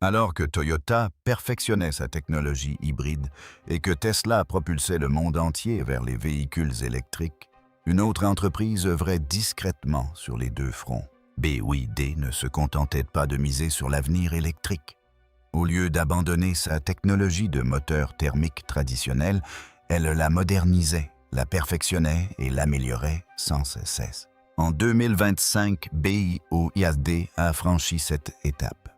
Alors que Toyota perfectionnait sa technologie hybride et que Tesla propulsait le monde entier vers les véhicules électriques, une autre entreprise œuvrait discrètement sur les deux fronts. BYD ne se contentait pas de miser sur l'avenir électrique. Au lieu d'abandonner sa technologie de moteur thermique traditionnelle, elle la modernisait, la perfectionnait et l'améliorait sans cesse. En 2025, BYD a franchi cette étape.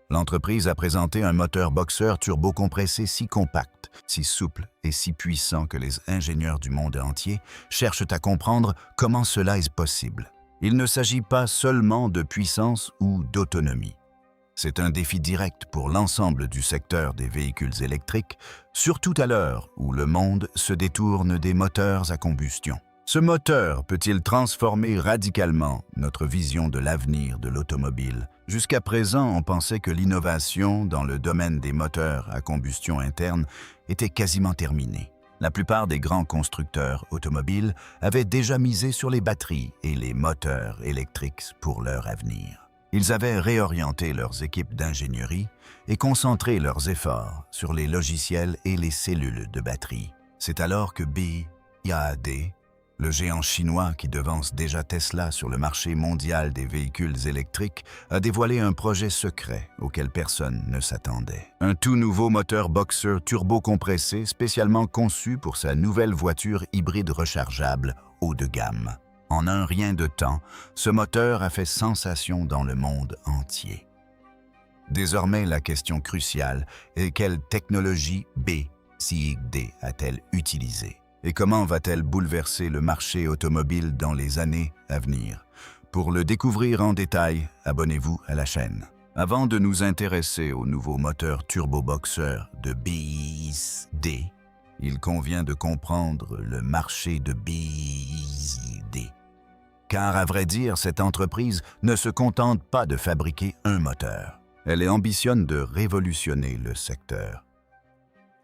L'entreprise a présenté un moteur boxeur turbocompressé si compact, si souple et si puissant que les ingénieurs du monde entier cherchent à comprendre comment cela est possible. Il ne s'agit pas seulement de puissance ou d'autonomie. C'est un défi direct pour l'ensemble du secteur des véhicules électriques, surtout à l'heure où le monde se détourne des moteurs à combustion. Ce moteur peut-il transformer radicalement notre vision de l'avenir de l'automobile? Jusqu'à présent, on pensait que l'innovation dans le domaine des moteurs à combustion interne était quasiment terminée. La plupart des grands constructeurs automobiles avaient déjà misé sur les batteries et les moteurs électriques pour leur avenir. Ils avaient réorienté leurs équipes d'ingénierie et concentré leurs efforts sur les logiciels et les cellules de batterie. C'est alors que BYD, le géant chinois qui devance déjà Tesla sur le marché mondial des véhicules électriques, a dévoilé un projet secret auquel personne ne s'attendait. Un tout nouveau moteur boxer turbo-compressé spécialement conçu pour sa nouvelle voiture hybride rechargeable haut de gamme. En un rien de temps, ce moteur a fait sensation dans le monde entier. Désormais, la question cruciale est quelle technologie BYD a-t-elle utilisée? Et comment va-t-elle bouleverser le marché automobile dans les années à venir? Pour le découvrir en détail, abonnez-vous à la chaîne. Avant de nous intéresser au nouveau moteur turbo-boxer de BYD, il convient de comprendre le marché de BYD. Car à vrai dire, cette entreprise ne se contente pas de fabriquer un moteur. Elle ambitionne de révolutionner le secteur.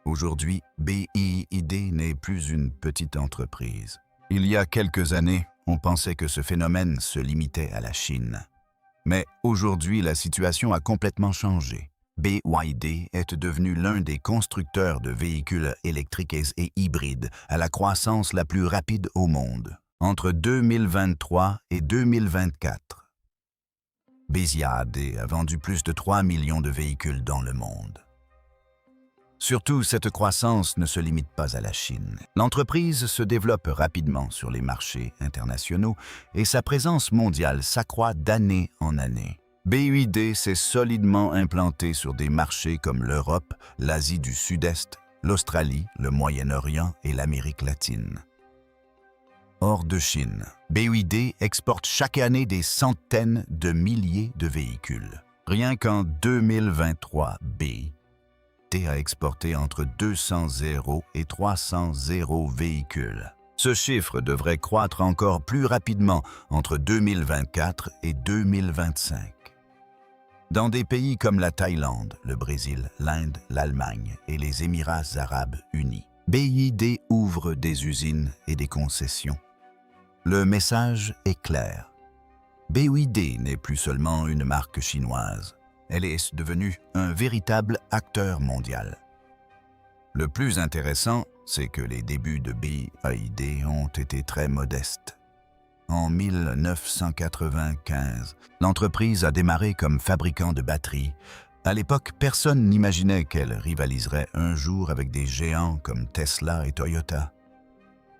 Aujourd'hui, BYD n'est plus une petite entreprise. Il y a quelques années, on pensait que ce phénomène se limitait à la Chine. Mais aujourd'hui, la situation a complètement changé. BYD est devenu l'un des constructeurs de véhicules électriques et hybrides à la croissance la plus rapide au monde. Entre 2023 et 2024, BYD a vendu plus de 3 millions de véhicules dans le monde. Surtout, cette croissance ne se limite pas à la Chine. L'entreprise se développe rapidement sur les marchés internationaux et sa présence mondiale s'accroît d'année en année. BYD s'est solidement implanté sur des marchés comme l'Europe, l'Asie du Sud-Est, l'Australie, le Moyen-Orient et l'Amérique latine. Hors de Chine, BYD exporte chaque année des centaines de milliers de véhicules. Rien qu'en 2023, BYD a exporté entre 200 et 300 véhicules. Ce chiffre devrait croître encore plus rapidement entre 2024 et 2025. Dans des pays comme la Thaïlande, le Brésil, l'Inde, l'Allemagne et les Émirats arabes unis, BYD ouvre des usines et des concessions. Le message est clair. BYD n'est plus seulement une marque chinoise. Elle est devenue un véritable acteur mondial. Le plus intéressant, c'est que les débuts de BYD ont été très modestes. En 1995, l'entreprise a démarré comme fabricant de batteries. À l'époque, personne n'imaginait qu'elle rivaliserait un jour avec des géants comme Tesla et Toyota.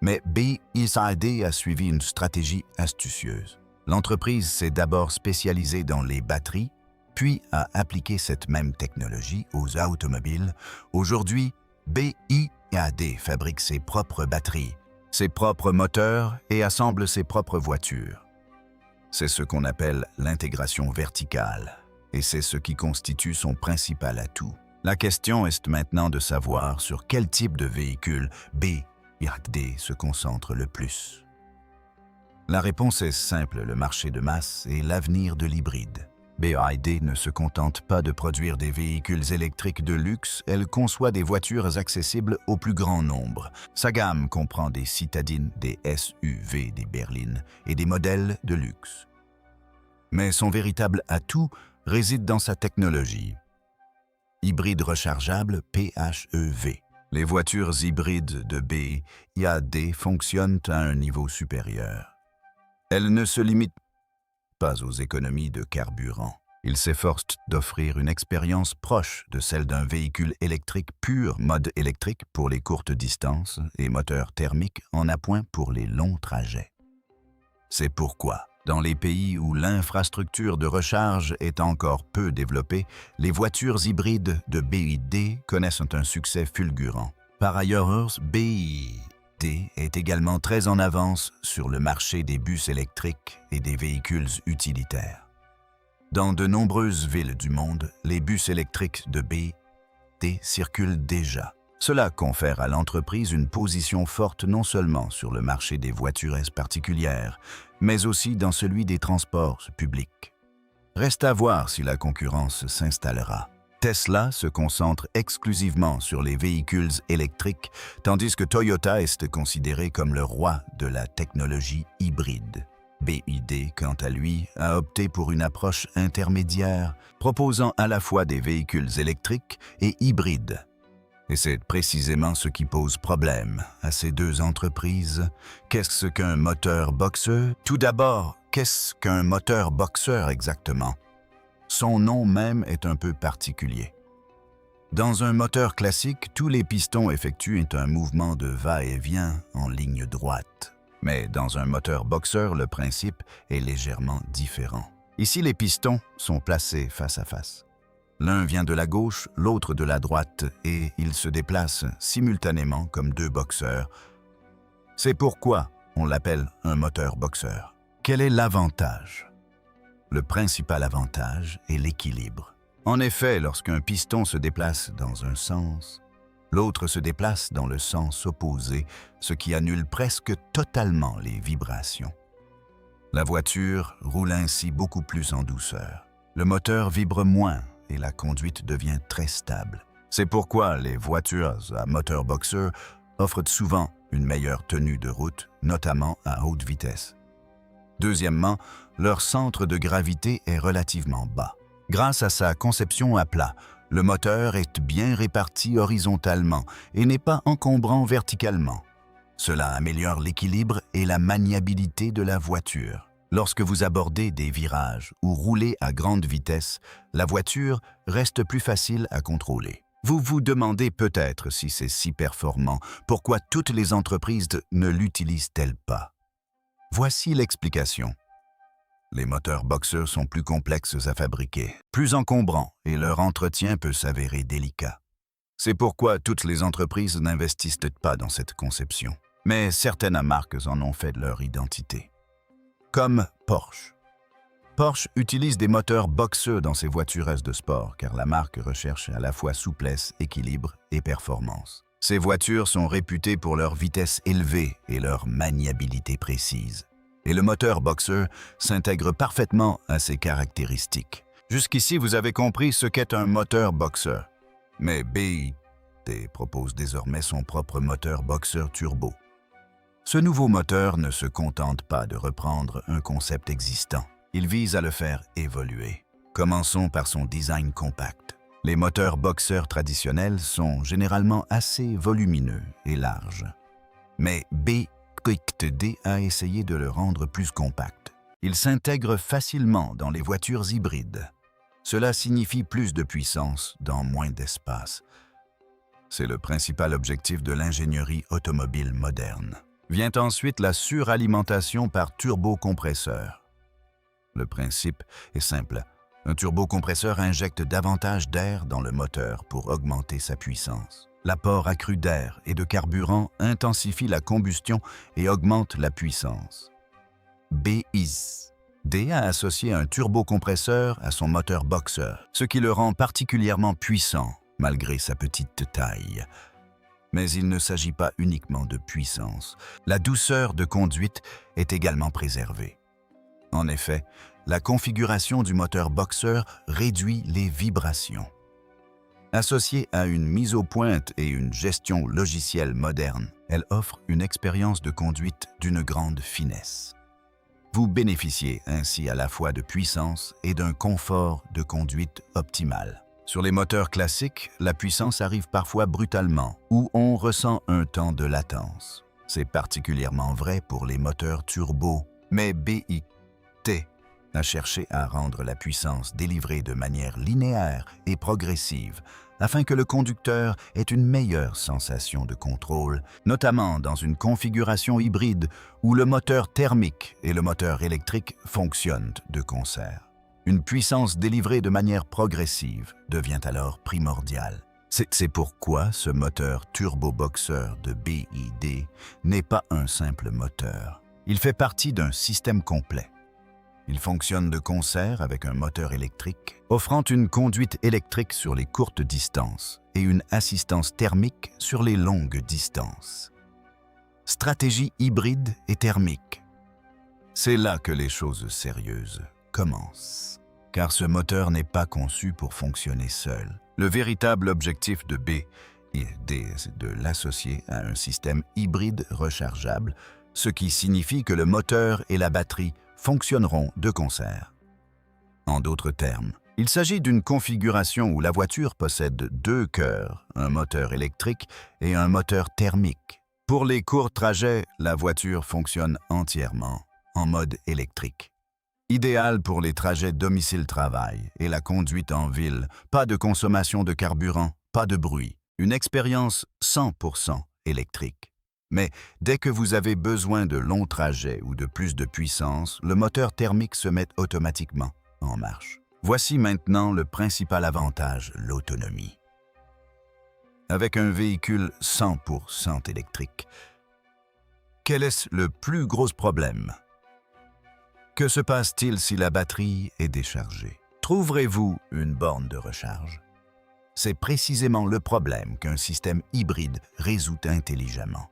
Mais BYD a suivi une stratégie astucieuse. L'entreprise s'est d'abord spécialisée dans les batteries, puis a appliqué cette même technologie aux automobiles. Aujourd'hui, BYD fabrique ses propres batteries, ses propres moteurs et assemble ses propres voitures. C'est ce qu'on appelle l'intégration verticale, et c'est ce qui constitue son principal atout. La question est maintenant de savoir sur quel type de véhicule BYD se concentre le plus. La réponse est simple, le marché de masse et l'avenir de l'hybride. BYD ne se contente pas de produire des véhicules électriques de luxe, elle conçoit des voitures accessibles au plus grand nombre. Sa gamme comprend des citadines, des SUV, des berlines et des modèles de luxe. Mais son véritable atout réside dans sa technologie. Hybride rechargeable PHEV. Les voitures hybrides de BYD fonctionnent à un niveau supérieur. Elles ne se limitent pas aux économies de carburant. Ils s'efforcent d'offrir une expérience proche de celle d'un véhicule électrique pur, mode électrique pour les courtes distances et moteur thermique en appoint pour les longs trajets. C'est pourquoi, dans les pays où l'infrastructure de recharge est encore peu développée, les voitures hybrides de BYD connaissent un succès fulgurant. Par ailleurs, BYD est également très en avance sur le marché des bus électriques et des véhicules utilitaires. Dans de nombreuses villes du monde, les bus électriques de BYD circulent déjà. Cela confère à l'entreprise une position forte non seulement sur le marché des voitures particulières, mais aussi dans celui des transports publics. Reste à voir si la concurrence s'installera. Tesla se concentre exclusivement sur les véhicules électriques, tandis que Toyota est considéré comme le roi de la technologie hybride. BYD, quant à lui, a opté pour une approche intermédiaire, proposant à la fois des véhicules électriques et hybrides. Et c'est précisément ce qui pose problème à ces deux entreprises. Qu'est-ce qu'un moteur boxeur? Tout d'abord, qu'est-ce qu'un moteur boxeur exactement? Son nom même est un peu particulier. Dans un moteur classique, tous les pistons effectuent un mouvement de va-et-vient en ligne droite. Mais dans un moteur boxeur, le principe est légèrement différent. Ici, les pistons sont placés face à face. L'un vient de la gauche, l'autre de la droite, et ils se déplacent simultanément comme deux boxeurs. C'est pourquoi on l'appelle un moteur boxeur. Quel est l'avantage? Le principal avantage est l'équilibre. En effet, lorsqu'un piston se déplace dans un sens, l'autre se déplace dans le sens opposé, ce qui annule presque totalement les vibrations. La voiture roule ainsi beaucoup plus en douceur. Le moteur vibre moins et la conduite devient très stable. C'est pourquoi les voitures à moteur boxeur offrent souvent une meilleure tenue de route, notamment à haute vitesse. Deuxièmement, leur centre de gravité est relativement bas. Grâce à sa conception à plat, le moteur est bien réparti horizontalement et n'est pas encombrant verticalement. Cela améliore l'équilibre et la maniabilité de la voiture. Lorsque vous abordez des virages ou roulez à grande vitesse, la voiture reste plus facile à contrôler. Vous vous demandez peut-être si c'est si performant, pourquoi toutes les entreprises ne l'utilisent-elles pas? Voici l'explication. Les moteurs boxeurs sont plus complexes à fabriquer, plus encombrants et leur entretien peut s'avérer délicat. C'est pourquoi toutes les entreprises n'investissent pas dans cette conception. Mais certaines marques en ont fait de leur identité. Comme Porsche. Porsche utilise des moteurs boxeurs dans ses voitures de sport car la marque recherche à la fois souplesse, équilibre et performance. Ces voitures sont réputées pour leur vitesse élevée et leur maniabilité précise. Et le moteur boxeur s'intègre parfaitement à ces caractéristiques. Jusqu'ici, vous avez compris ce qu'est un moteur boxeur. Mais BYD propose désormais son propre moteur boxeur turbo. Ce nouveau moteur ne se contente pas de reprendre un concept existant. Il vise à le faire évoluer. Commençons par son design compact. Les moteurs boxeurs traditionnels sont généralement assez volumineux et larges. Mais BYD a essayé de le rendre plus compact. Il s'intègre facilement dans les voitures hybrides. Cela signifie plus de puissance dans moins d'espace. C'est le principal objectif de l'ingénierie automobile moderne. Vient ensuite la suralimentation par turbocompresseur. Le principe est simple. Un turbocompresseur injecte davantage d'air dans le moteur pour augmenter sa puissance. L'apport accru d'air et de carburant intensifie la combustion et augmente la puissance. BYD a associé un turbocompresseur à son moteur boxeur, ce qui le rend particulièrement puissant malgré sa petite taille. Mais il ne s'agit pas uniquement de puissance. La douceur de conduite est également préservée. En effet, la configuration du moteur boxeur réduit les vibrations. Associée à une mise au point et une gestion logicielle moderne, elle offre une expérience de conduite d'une grande finesse. Vous bénéficiez ainsi à la fois de puissance et d'un confort de conduite optimal. Sur les moteurs classiques, la puissance arrive parfois brutalement ou on ressent un temps de latence. C'est particulièrement vrai pour les moteurs turbo, mais BIT a cherché à rendre la puissance délivrée de manière linéaire et progressive afin que le conducteur ait une meilleure sensation de contrôle, notamment dans une configuration hybride où le moteur thermique et le moteur électrique fonctionnent de concert. Une puissance délivrée de manière progressive devient alors primordiale. C'est pourquoi ce moteur turbo-boxer de BID n'est pas un simple moteur. Il fait partie d'un système complet. Il fonctionne de concert avec un moteur électrique, offrant une conduite électrique sur les courtes distances et une assistance thermique sur les longues distances. Stratégie hybride et thermique. C'est là que les choses sérieuses commencent, car ce moteur n'est pas conçu pour fonctionner seul. Le véritable objectif de BID est de l'associer à un système hybride rechargeable, ce qui signifie que le moteur et la batterie fonctionneront de concert. En d'autres termes, il s'agit d'une configuration où la voiture possède deux cœurs, un moteur électrique et un moteur thermique. Pour les courts trajets, la voiture fonctionne entièrement en mode électrique. Idéal pour les trajets domicile-travail et la conduite en ville, pas de consommation de carburant, pas de bruit, une expérience 100% électrique. Mais dès que vous avez besoin de longs trajets ou de plus de puissance, le moteur thermique se met automatiquement en marche. Voici maintenant le principal avantage, l'autonomie. Avec un véhicule 100% électrique, quel est le plus gros problème? Que se passe-t-il si la batterie est déchargée? Trouverez-vous une borne de recharge? C'est précisément le problème qu'un système hybride résout intelligemment.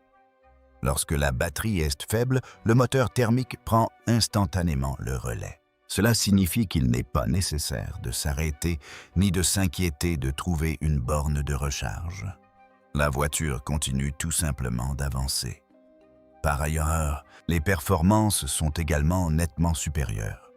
Lorsque la batterie est faible, le moteur thermique prend instantanément le relais. Cela signifie qu'il n'est pas nécessaire de s'arrêter ni de s'inquiéter de trouver une borne de recharge. La voiture continue tout simplement d'avancer. Par ailleurs, les performances sont également nettement supérieures.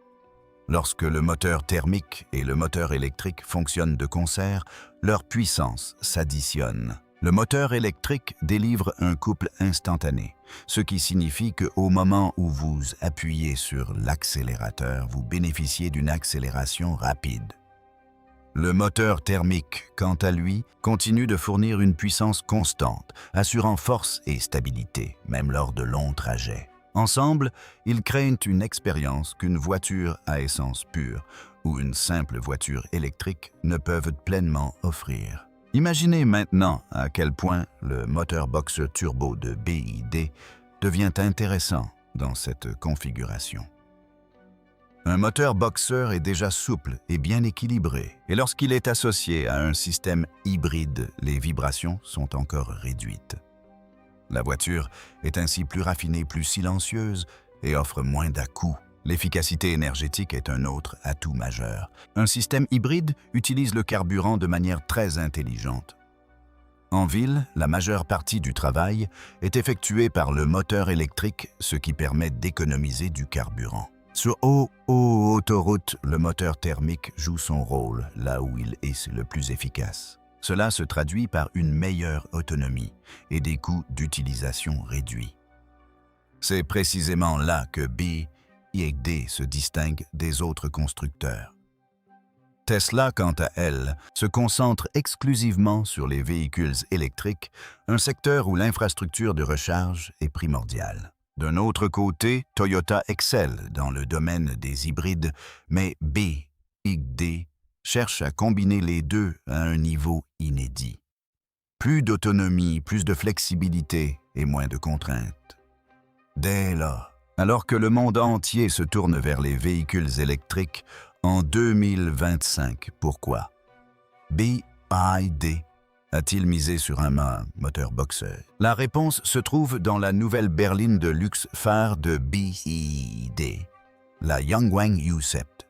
Lorsque le moteur thermique et le moteur électrique fonctionnent de concert, leur puissance s'additionne. Le moteur électrique délivre un couple instantané, ce qui signifie qu'au moment où vous appuyez sur l'accélérateur, vous bénéficiez d'une accélération rapide. Le moteur thermique, quant à lui, continue de fournir une puissance constante, assurant force et stabilité, même lors de longs trajets. Ensemble, ils créent une expérience qu'une voiture à essence pure ou une simple voiture électrique ne peuvent pleinement offrir. Imaginez maintenant à quel point le moteur boxer turbo de BID devient intéressant dans cette configuration. Un moteur boxer est déjà souple et bien équilibré, et lorsqu'il est associé à un système hybride, les vibrations sont encore réduites. La voiture est ainsi plus raffinée, plus silencieuse et offre moins d'à-coups. L'efficacité énergétique est un autre atout majeur. Un système hybride utilise le carburant de manière très intelligente. En ville, la majeure partie du travail est effectuée par le moteur électrique, ce qui permet d'économiser du carburant. Sur autoroute, le moteur thermique joue son rôle là où il est le plus efficace. Cela se traduit par une meilleure autonomie et des coûts d'utilisation réduits. C'est précisément là que BID se distingue des autres constructeurs. Tesla, quant à elle, se concentre exclusivement sur les véhicules électriques, un secteur où l'infrastructure de recharge est primordiale. D'un autre côté, Toyota excelle dans le domaine des hybrides, mais BID cherche à combiner les deux à un niveau inédit. Plus d'autonomie, plus de flexibilité et moins de contraintes. Dès lors, alors que le monde entier se tourne vers les véhicules électriques en 2025, pourquoi BID a-t-il misé sur un moteur boxer? La réponse se trouve dans la nouvelle berline de luxe phare de BID, la Yangwang U-Sept.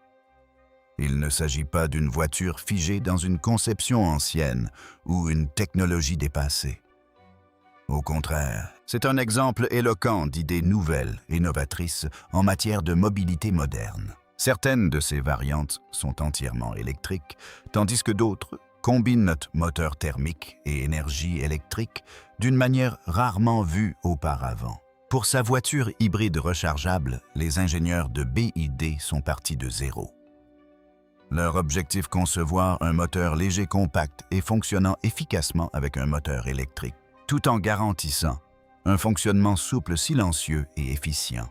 Il ne s'agit pas d'une voiture figée dans une conception ancienne ou une technologie dépassée. Au contraire, c'est un exemple éloquent d'idées nouvelles et novatrices en matière de mobilité moderne. Certaines de ces variantes sont entièrement électriques, tandis que d'autres combinent notre moteur thermique et énergie électrique d'une manière rarement vue auparavant. Pour sa voiture hybride rechargeable, les ingénieurs de BYD sont partis de zéro. Leur objectif: concevoir un moteur léger, compact et fonctionnant efficacement avec un moteur électrique, tout en garantissant un fonctionnement souple, silencieux et efficient.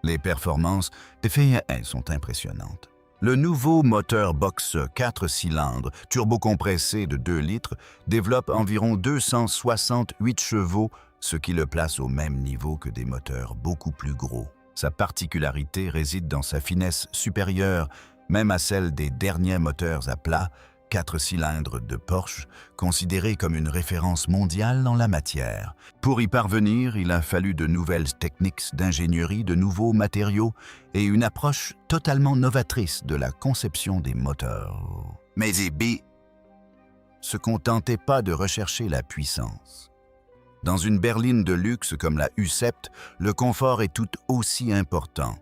Les performances des VAE sont impressionnantes. Le nouveau moteur Boxer 4 cylindres turbocompressé de 2 litres développe environ 268 chevaux, ce qui le place au même niveau que des moteurs beaucoup plus gros. Sa particularité réside dans sa finesse supérieure, même à celle des derniers moteurs à plat 4 cylindres de Porsche, considérés comme une référence mondiale en la matière. Pour y parvenir, il a fallu de nouvelles techniques d'ingénierie, de nouveaux matériaux et une approche totalement novatrice de la conception des moteurs. Mais BYD se contentait pas de rechercher la puissance. Dans une berline de luxe comme la U7, le confort est tout aussi important.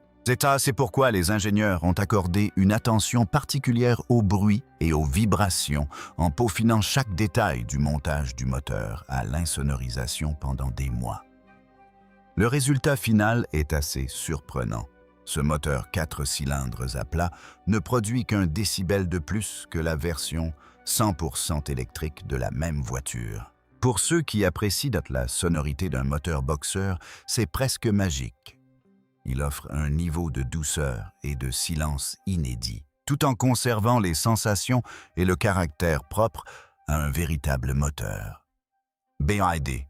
C'est pourquoi les ingénieurs ont accordé une attention particulière au bruit et aux vibrations en peaufinant chaque détail du montage du moteur à l'insonorisation pendant des mois. Le résultat final est assez surprenant. Ce moteur 4 cylindres à plat ne produit qu'1 décibel de plus que la version 100% électrique de la même voiture. Pour ceux qui apprécient la sonorité d'un moteur Boxer, c'est presque magique. Il offre un niveau de douceur et de silence inédit, tout en conservant les sensations et le caractère propre à un véritable moteur. BYD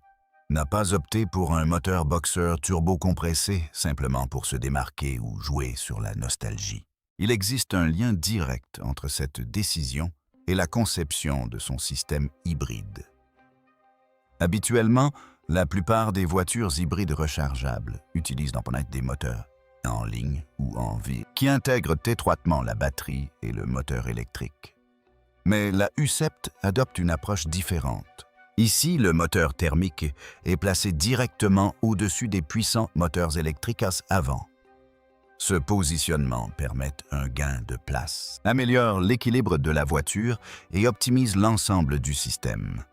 n'a pas opté pour un moteur Boxer turbo-compressé simplement pour se démarquer ou jouer sur la nostalgie. Il existe un lien direct entre cette décision et la conception de son système hybride. Habituellement, la plupart des voitures hybrides rechargeables utilisent des moteurs en ligne ou en ville qui intègrent étroitement la batterie et le moteur électrique. Mais la U7 adopte une approche différente. Ici, le moteur thermique est placé directement au-dessus des puissants moteurs électriques avant. Ce positionnement permet un gain de place, améliore l'équilibre de la voiture et optimise l'ensemble du système.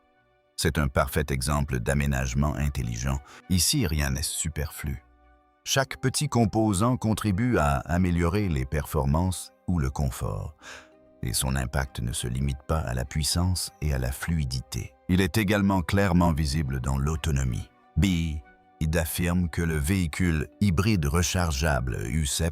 C'est un parfait exemple d'aménagement intelligent. Ici, rien n'est superflu. Chaque petit composant contribue à améliorer les performances ou le confort, et son impact ne se limite pas à la puissance et à la fluidité. Il est également clairement visible dans l'autonomie. BYD affirme que le véhicule hybride rechargeable U7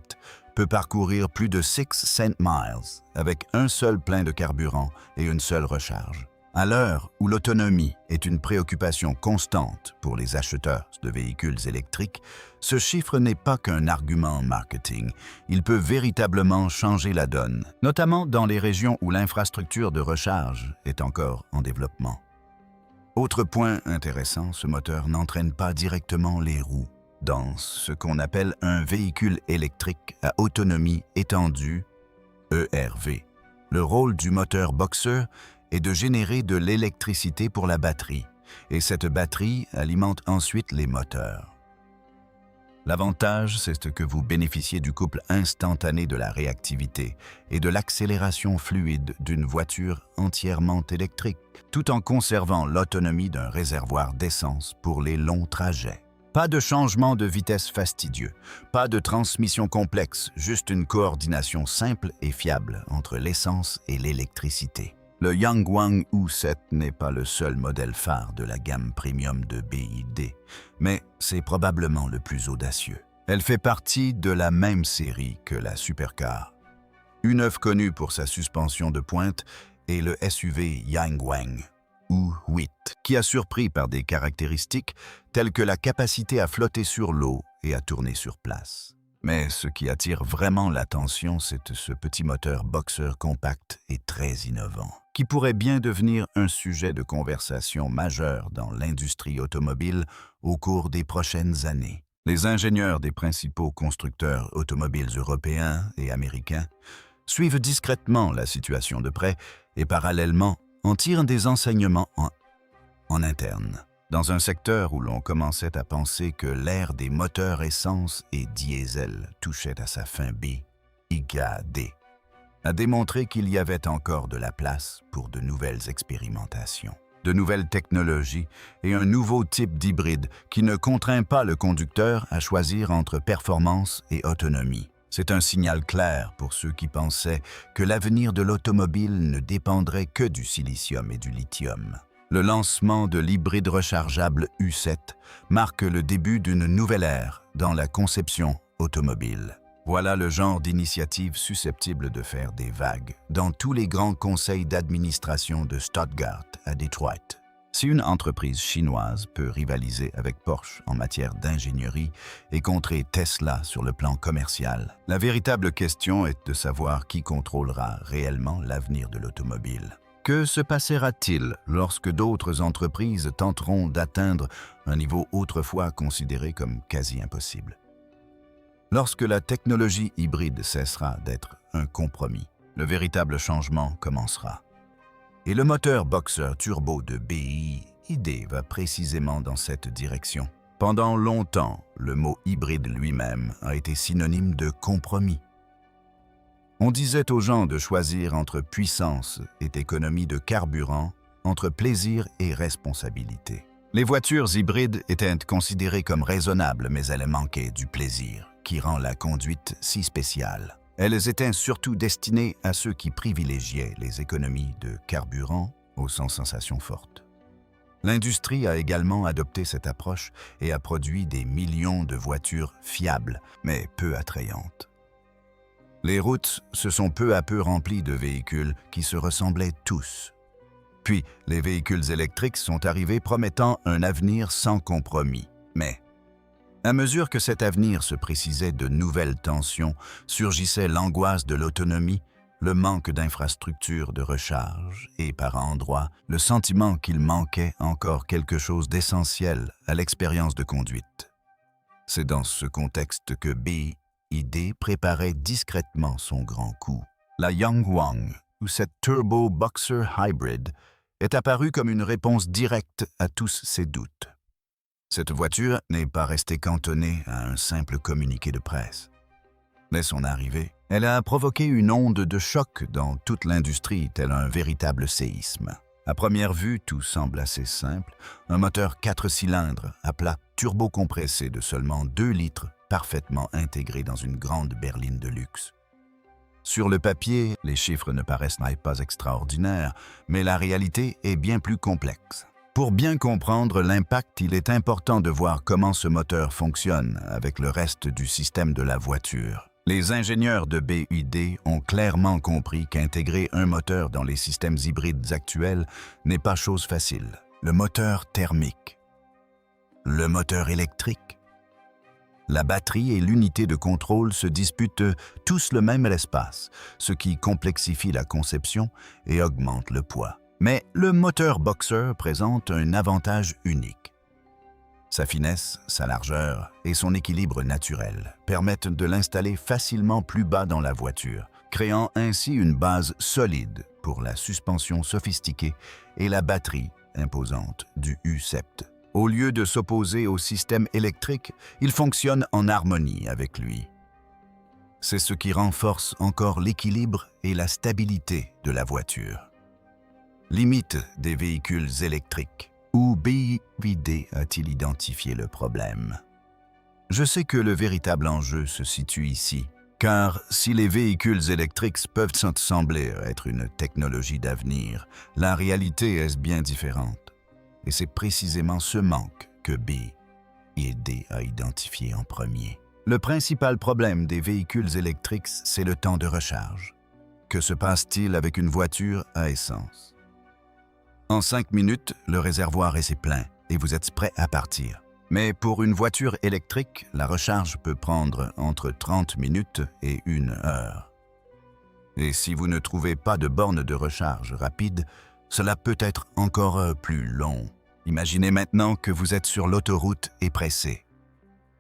peut parcourir plus de 600 miles avec un seul plein de carburant et une seule recharge. À l'heure où l'autonomie est une préoccupation constante pour les acheteurs de véhicules électriques, ce chiffre n'est pas qu'un argument marketing. Il peut véritablement changer la donne, notamment dans les régions où l'infrastructure de recharge est encore en développement. Autre point intéressant, ce moteur n'entraîne pas directement les roues. Dans ce qu'on appelle un véhicule électrique à autonomie étendue, ERV, le rôle du moteur Boxer est de générer de l'électricité pour la batterie, et cette batterie alimente ensuite les moteurs. L'avantage, c'est que vous bénéficiez du couple instantané de la réactivité et de l'accélération fluide d'une voiture entièrement électrique, tout en conservant l'autonomie d'un réservoir d'essence pour les longs trajets. Pas de changement de vitesse fastidieux, pas de transmission complexe, juste une coordination simple et fiable entre l'essence et l'électricité. Le Yangwang U7 n'est pas le seul modèle phare de la gamme premium de BYD, mais c'est probablement le plus audacieux. Elle fait partie de la même série que la Supercar. Une œuvre connue pour sa suspension de pointe est le SUV Yangwang U8, qui a surpris par des caractéristiques telles que la capacité à flotter sur l'eau et à tourner sur place. Mais ce qui attire vraiment l'attention, c'est ce petit moteur Boxer compact et très innovant, qui pourrait bien devenir un sujet de conversation majeur dans l'industrie automobile au cours des prochaines années. Les ingénieurs des principaux constructeurs automobiles européens et américains suivent discrètement la situation de près et parallèlement en tirent des enseignements en interne. dans un secteur où l'on commençait à penser que l'ère des moteurs essence et diesel touchait à sa fin B, IGA-D a démontré qu'il y avait encore de la place pour de nouvelles expérimentations, de nouvelles technologies et un nouveau type d'hybride qui ne contraint pas le conducteur à choisir entre performance et autonomie. C'est un signal clair pour ceux qui pensaient que l'avenir de l'automobile ne dépendrait que du silicium et du lithium. Le lancement de l'hybride rechargeable U7 marque le début d'une nouvelle ère dans la conception automobile. Voilà le genre d'initiative susceptible de faire des vagues dans tous les grands conseils d'administration de Stuttgart à Detroit. Si une entreprise chinoise peut rivaliser avec Porsche en matière d'ingénierie et contrer Tesla sur le plan commercial, la véritable question est de savoir qui contrôlera réellement l'avenir de l'automobile. Que se passera-t-il lorsque d'autres entreprises tenteront d'atteindre un niveau autrefois considéré comme quasi impossible? Lorsque la technologie hybride cessera d'être un compromis, le véritable changement commencera. Et le moteur Boxer turbo de BYD va précisément dans cette direction. Pendant longtemps, le mot hybride lui-même a été synonyme de compromis. On disait aux gens de choisir entre puissance et économie de carburant, entre plaisir et responsabilité. Les voitures hybrides étaient considérées comme raisonnables, mais elles manquaient du plaisir, qui rend la conduite si spéciale. Elles étaient surtout destinées à ceux qui privilégiaient les économies de carburant aux sensations fortes. L'industrie a également adopté cette approche et a produit des millions de voitures fiables, mais peu attrayantes. Les routes se sont peu à peu remplies de véhicules qui se ressemblaient tous. Puis, les véhicules électriques sont arrivés promettant un avenir sans compromis. Mais, à mesure que cet avenir se précisait, de nouvelles tensions, surgissait l'angoisse de l'autonomie, le manque d'infrastructures de recharge et, par endroits, le sentiment qu'il manquait encore quelque chose d'essentiel à l'expérience de conduite. C'est dans ce contexte que BYD préparait discrètement son grand coup. La Yangwang, ou cette Turbo Boxer Hybrid, est apparue comme une réponse directe à tous ces doutes. Cette voiture n'est pas restée cantonnée à un simple communiqué de presse. Dès son arrivée, elle a provoqué une onde de choc dans toute l'industrie, tel un véritable séisme. À première vue, tout semble assez simple. Un moteur 4 cylindres à plat turbo-compressé de seulement 2 litres, parfaitement intégré dans une grande berline de luxe. Sur le papier, les chiffres ne paraissent pas extraordinaires, mais la réalité est bien plus complexe. Pour bien comprendre l'impact, il est important de voir comment ce moteur fonctionne avec le reste du système de la voiture. Les ingénieurs de BYD ont clairement compris qu'intégrer un moteur dans les systèmes hybrides actuels n'est pas chose facile. Le moteur thermique, le moteur électrique, la batterie et l'unité de contrôle se disputent tous le même espace, ce qui complexifie la conception et augmente le poids. Mais le moteur Boxer présente un avantage unique. Sa finesse, sa largeur et son équilibre naturel permettent de l'installer facilement plus bas dans la voiture, créant ainsi une base solide pour la suspension sophistiquée et la batterie imposante du U7. Au lieu de s'opposer au système électrique, il fonctionne en harmonie avec lui. C'est ce qui renforce encore l'équilibre et la stabilité de la voiture. Limite des véhicules électriques. Où BYD a-t-il identifié le problème? Je sais que le véritable enjeu se situe ici, car si les véhicules électriques peuvent sembler être une technologie d'avenir, la réalité est bien différente. Et c'est précisément ce manque que BYD a identifié en premier. Le principal problème des véhicules électriques, c'est le temps de recharge. Que se passe-t-il avec une voiture à essence? En 5 minutes, le réservoir est plein et vous êtes prêt à partir. Mais pour une voiture électrique, la recharge peut prendre entre 30 minutes et 1 heure. Et si vous ne trouvez pas de borne de recharge rapide, cela peut être encore plus long. Imaginez maintenant que vous êtes sur l'autoroute et pressé.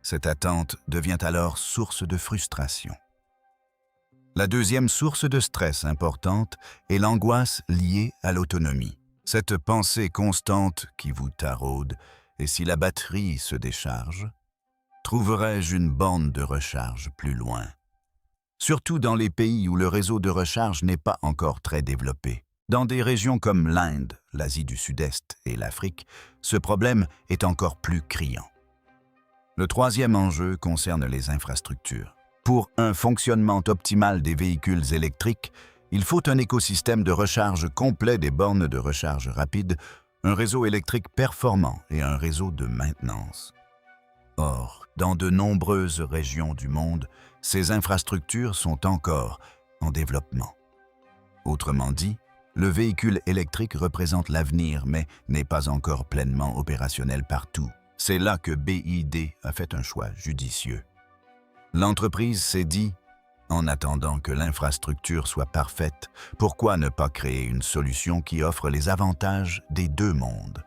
Cette attente devient alors source de frustration. La deuxième source de stress importante est l'angoisse liée à l'autonomie. Cette pensée constante qui vous taraude, et si la batterie se décharge, trouverai-je une borne de recharge plus loin? Surtout dans les pays où le réseau de recharge n'est pas encore très développé. Dans des régions comme l'Inde, l'Asie du Sud-Est et l'Afrique, ce problème est encore plus criant. Le troisième enjeu concerne les infrastructures. Pour un fonctionnement optimal des véhicules électriques, il faut un écosystème de recharge complet des bornes de recharge rapide, un réseau électrique performant et un réseau de maintenance. Or, dans de nombreuses régions du monde, ces infrastructures sont encore en développement. Autrement dit, le véhicule électrique représente l'avenir, mais n'est pas encore pleinement opérationnel partout. C'est là que BYD a fait un choix judicieux. L'entreprise s'est dit, en attendant que l'infrastructure soit parfaite, pourquoi ne pas créer une solution qui offre les avantages des deux mondes?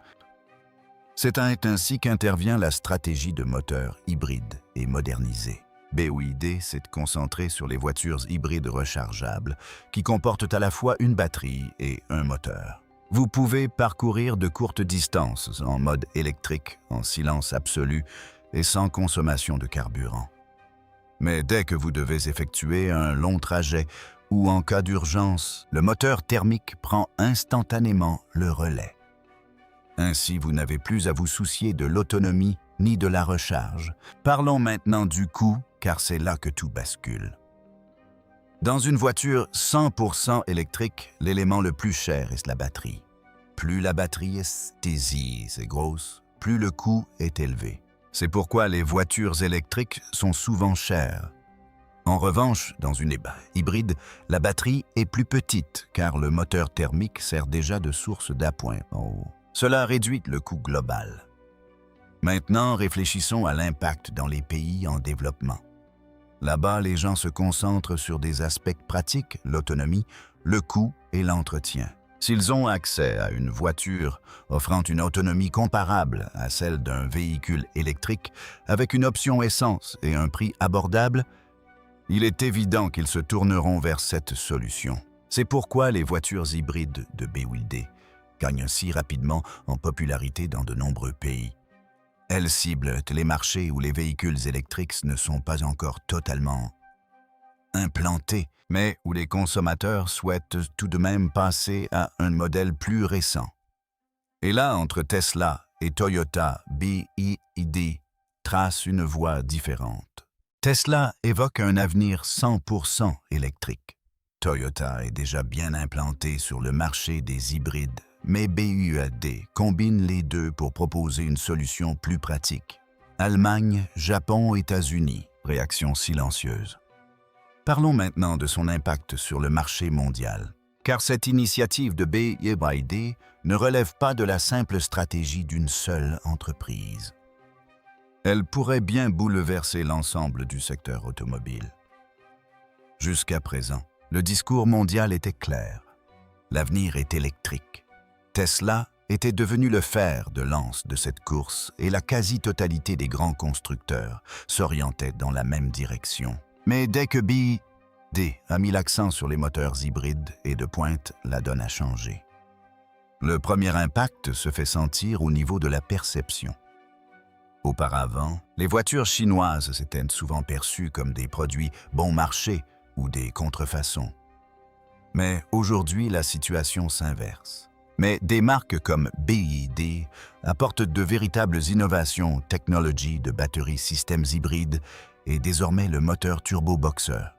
C'est ainsi qu'intervient la stratégie de moteur hybride et modernisée. BYD s'est concentré sur les voitures hybrides rechargeables qui comportent à la fois une batterie et un moteur. Vous pouvez parcourir de courtes distances en mode électrique, en silence absolu et sans consommation de carburant. Mais dès que vous devez effectuer un long trajet ou en cas d'urgence, le moteur thermique prend instantanément le relais. Ainsi, vous n'avez plus à vous soucier de l'autonomie ni de la recharge. Parlons maintenant du coût, car c'est là que tout bascule. Dans une voiture 100% électrique, l'élément le plus cher est la batterie. Plus la batterie est grosse, plus le coût est élevé. C'est pourquoi les voitures électriques sont souvent chères. En revanche, dans une hybride, la batterie est plus petite car le moteur thermique sert déjà de source d'appoint en haut. Cela réduit le coût global. Maintenant, réfléchissons à l'impact dans les pays en développement. Là-bas, les gens se concentrent sur des aspects pratiques, l'autonomie, le coût et l'entretien. S'ils ont accès à une voiture offrant une autonomie comparable à celle d'un véhicule électrique avec une option essence et un prix abordable, il est évident qu'ils se tourneront vers cette solution. C'est pourquoi les voitures hybrides de BYD gagnent si rapidement en popularité dans de nombreux pays. Elles ciblent les marchés où les véhicules électriques ne sont pas encore totalement implantés, mais où les consommateurs souhaitent tout de même passer à un modèle plus récent. Et là, entre Tesla et Toyota, BYD trace une voie différente. Tesla évoque un avenir 100% électrique. Toyota est déjà bien implanté sur le marché des hybrides, mais BYD combine les deux pour proposer une solution plus pratique. Allemagne, Japon, États-Unis, réaction silencieuse. Parlons maintenant de son impact sur le marché mondial, car cette initiative de BYD ne relève pas de la simple stratégie d'une seule entreprise. Elle pourrait bien bouleverser l'ensemble du secteur automobile. Jusqu'à présent, le discours mondial était clair. L'avenir est électrique. Tesla était devenu le fer de lance de cette course et la quasi-totalité des grands constructeurs s'orientait dans la même direction. Mais dès que BYD a mis l'accent sur les moteurs hybrides et de pointe, la donne a changé. Le premier impact se fait sentir au niveau de la perception. Auparavant, les voitures chinoises s'étaient souvent perçues comme des produits bon marché ou des contrefaçons. Mais aujourd'hui, la situation s'inverse. Mais des marques comme BYD apportent de véritables innovations, technologies de batteries systèmes hybrides et désormais le moteur turbo-boxer.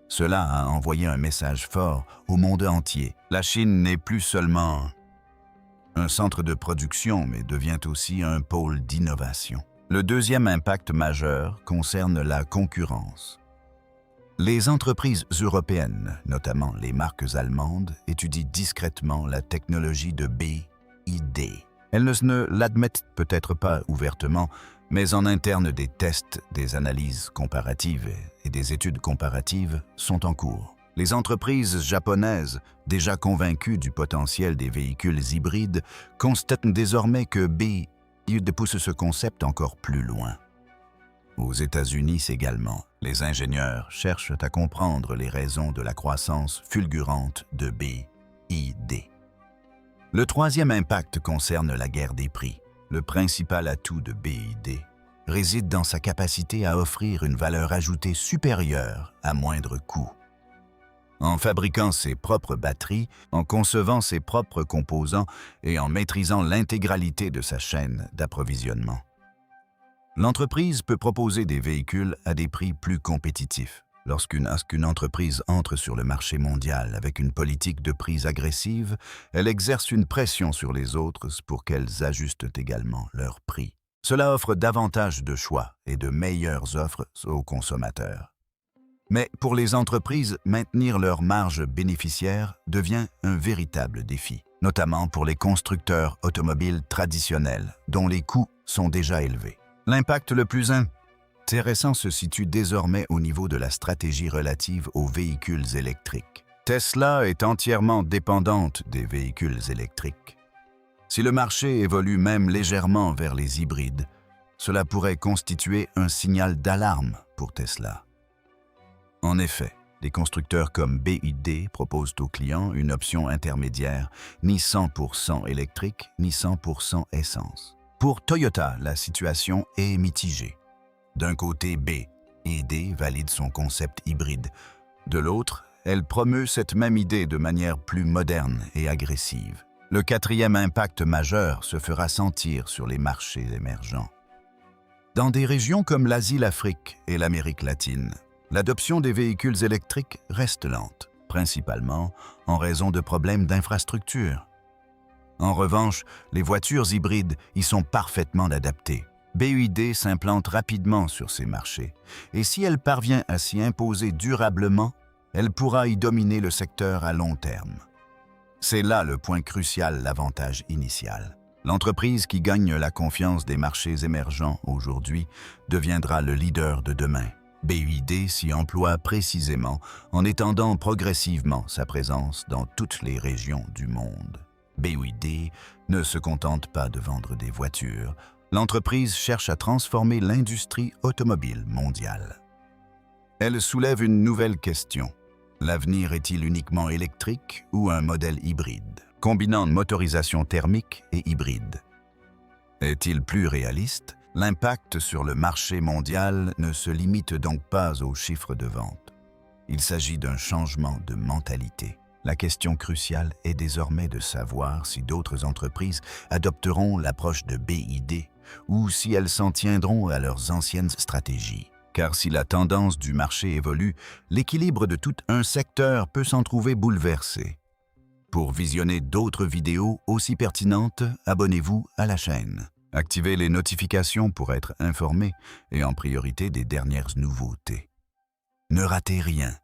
Cela a envoyé un message fort au monde entier. La Chine n'est plus seulement un centre de production, mais devient aussi un pôle d'innovation. Le deuxième impact majeur concerne la concurrence. Les entreprises européennes, notamment les marques allemandes, étudient discrètement la technologie de BYD. Elles ne l'admettent peut-être pas ouvertement, mais en interne des tests, des analyses comparatives et des études comparatives sont en cours. Les entreprises japonaises, déjà convaincues du potentiel des véhicules hybrides, constatent désormais que BYD pousse ce concept encore plus loin. Aux États-Unis également, les ingénieurs cherchent à comprendre les raisons de la croissance fulgurante de BYD. Le troisième impact concerne la guerre des prix. Le principal atout de BYD réside dans sa capacité à offrir une valeur ajoutée supérieure à moindre coût. En fabriquant ses propres batteries, en concevant ses propres composants et en maîtrisant l'intégralité de sa chaîne d'approvisionnement, l'entreprise peut proposer des véhicules à des prix plus compétitifs. Lorsqu'une entreprise entre sur le marché mondial avec une politique de prix agressive, elle exerce une pression sur les autres pour qu'elles ajustent également leurs prix. Cela offre davantage de choix et de meilleures offres aux consommateurs. Mais pour les entreprises, maintenir leur marge bénéficiaire devient un véritable défi, notamment pour les constructeurs automobiles traditionnels, dont les coûts sont déjà élevés. L'impact le plus intéressant se situe désormais au niveau de la stratégie relative aux véhicules électriques. Tesla est entièrement dépendante des véhicules électriques. Si le marché évolue même légèrement vers les hybrides, cela pourrait constituer un signal d'alarme pour Tesla. En effet, des constructeurs comme BYD proposent aux clients une option intermédiaire, ni 100% électrique, ni 100% essence. Pour Toyota, la situation est mitigée. D'un côté, BYD valide son concept hybride. De l'autre, elle promeut cette même idée de manière plus moderne et agressive. Le quatrième impact majeur se fera sentir sur les marchés émergents. Dans des régions comme l'Asie, l'Afrique et l'Amérique latine, l'adoption des véhicules électriques reste lente, principalement en raison de problèmes d'infrastructure. En revanche, les voitures hybrides y sont parfaitement adaptées. BYD s'implante rapidement sur ces marchés, et si elle parvient à s'y imposer durablement, elle pourra y dominer le secteur à long terme. C'est là le point crucial, l'avantage initial. L'entreprise qui gagne la confiance des marchés émergents aujourd'hui deviendra le leader de demain. BYD s'y emploie précisément en étendant progressivement sa présence dans toutes les régions du monde. BYD ne se contente pas de vendre des voitures, l'entreprise cherche à transformer l'industrie automobile mondiale. Elle soulève une nouvelle question. L'avenir est-il uniquement électrique ou un modèle hybride, combinant motorisation thermique et hybride? Est-il plus réaliste? L'impact sur le marché mondial ne se limite donc pas aux chiffres de vente. Il s'agit d'un changement de mentalité. La question cruciale est désormais de savoir si d'autres entreprises adopteront l'approche de BYD ou si elles s'en tiendront à leurs anciennes stratégies. Car si la tendance du marché évolue, l'équilibre de tout un secteur peut s'en trouver bouleversé. Pour visionner d'autres vidéos aussi pertinentes, abonnez-vous à la chaîne. Activez les notifications pour être informé et en priorité des dernières nouveautés. Ne ratez rien.